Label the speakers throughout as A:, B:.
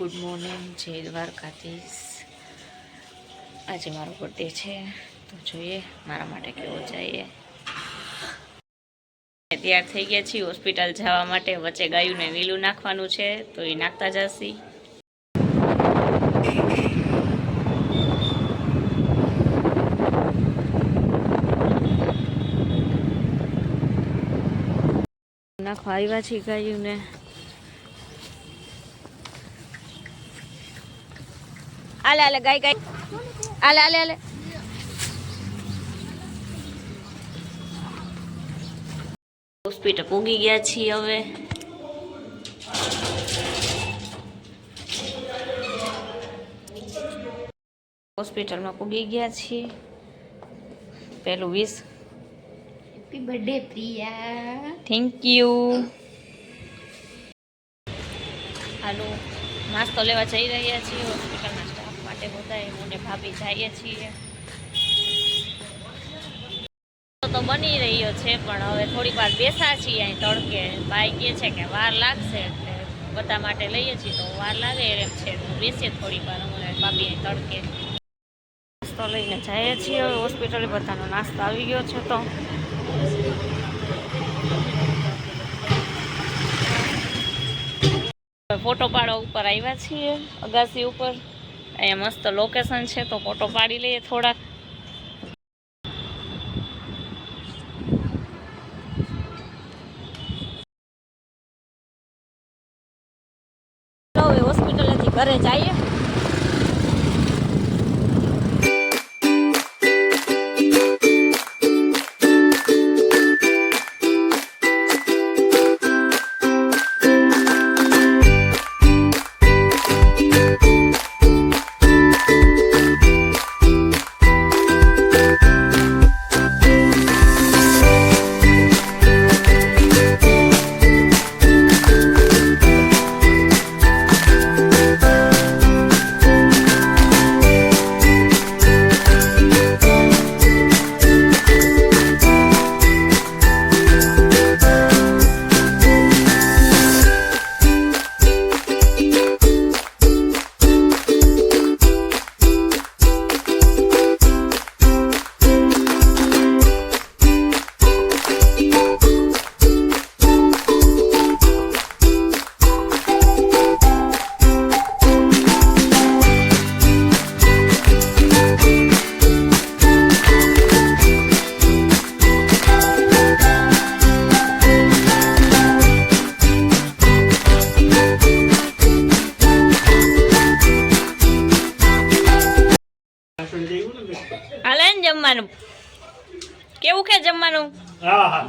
A: Good morning, જય દ્વારકાધીશ। આજે મારો બર્થડે છે, તો જોઈએ મારા માટે કેવો જઈએ। તૈયાર થઈ ગયા છીએ હોસ્પિટલ જવા માટે। વચ્ચે ગાયુંને નીલું નાખવાનું છે, તો એ નાખતા જશી। નાખવા આવ્યા છીએ ગાયુંને। આલે આલે ગાય ગાય, આલે આલે આલે। હોસ્પિટલ પૂગી ગયા છીએ હવે। હોસ્પિટલમાં પૂગી ગયા છીએ। પહેલું wish, happy birthday Priya. Thank you. હાલો, નાસ્તો લેવા જઈ રહ્યા છીએ હોસ્પિટલના સ્ટાફ માટે બધા। મને ભાભી જઈએ છીએ તો બની રહ્યો છે, પણ હવે થોડીક વાર બેસા છીએ અહીં તડકે। ભાઈ કહે છે કે વાર લાગશે, એટલે બધા માટે લઈએ છીએ તો વાર લાગે એમ છે, તો બેસીએ થોડીક વાર અમારે ભાભી અહીં તડકે। નાસ્તો લઈને જઈએ છીએ હવે હોસ્પિટલે। બધાનો નાસ્તો આવી ગયો છે, તો ફોટો પાડવા ઉપર આવ્યા છીએ અગાસી ઉપર। અહીંયા મસ્ત લોકેશન છે, તો ફોટો પાડી લઈએ થોડાક। હવે હોસ્પિટલેથી ઘરે જઈએ। હાલે ને જમવાનું કેવું છે? જમવાનું
B: હા હા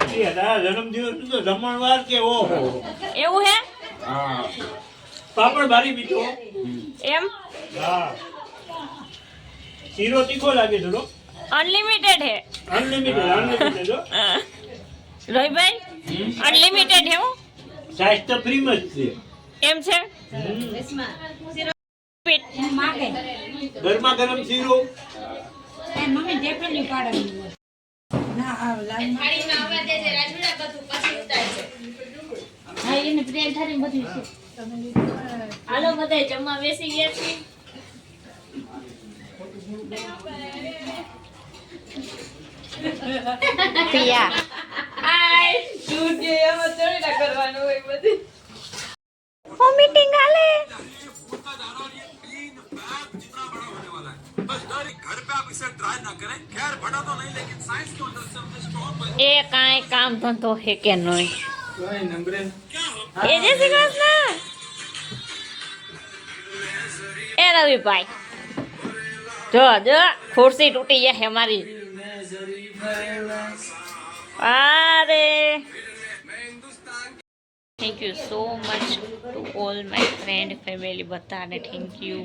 B: જન્મદિવસ તો જમણવાર કે ઓહો
A: એવું હે?
B: હા, પાપડ બારી બીજો
A: એમ?
B: હા, શીરો તીખો લાગે થોડો।
A: અનલિમિટેડ હે?
B: અનલિમિટેડ
A: રોહિભાઈ અનલિમિટેડ હે? હું
B: સાઈઝ તો ફ્રી માં જ છે,
A: એમ છે?
B: ગરમા ગરમ શીરો
C: મમ્મી દેખલી પાડે ના આ લાઈન
A: થાળીમાં આવવા દેજે રાજુડા, બધું પછી ઉતારજે।
C: હા એને પ્રેમ થાળી બધું છે।
A: હાલો બધાય જમવા બેસી ગયા છીએ। પિયા હાય તું જે એમ થોડી ના કરવાનું હોય બધી। ઓ મીટિંગ આલે એ કાંઈ કામ ધંધો હે કે નહીં? એ જય શ્રી કૃષ્ણ। એ રવિભાઈ જો જો ખુરશી તૂટી જાય અમારી। અરે thank you so much to all my friend family બધાને થેન્ક યુ।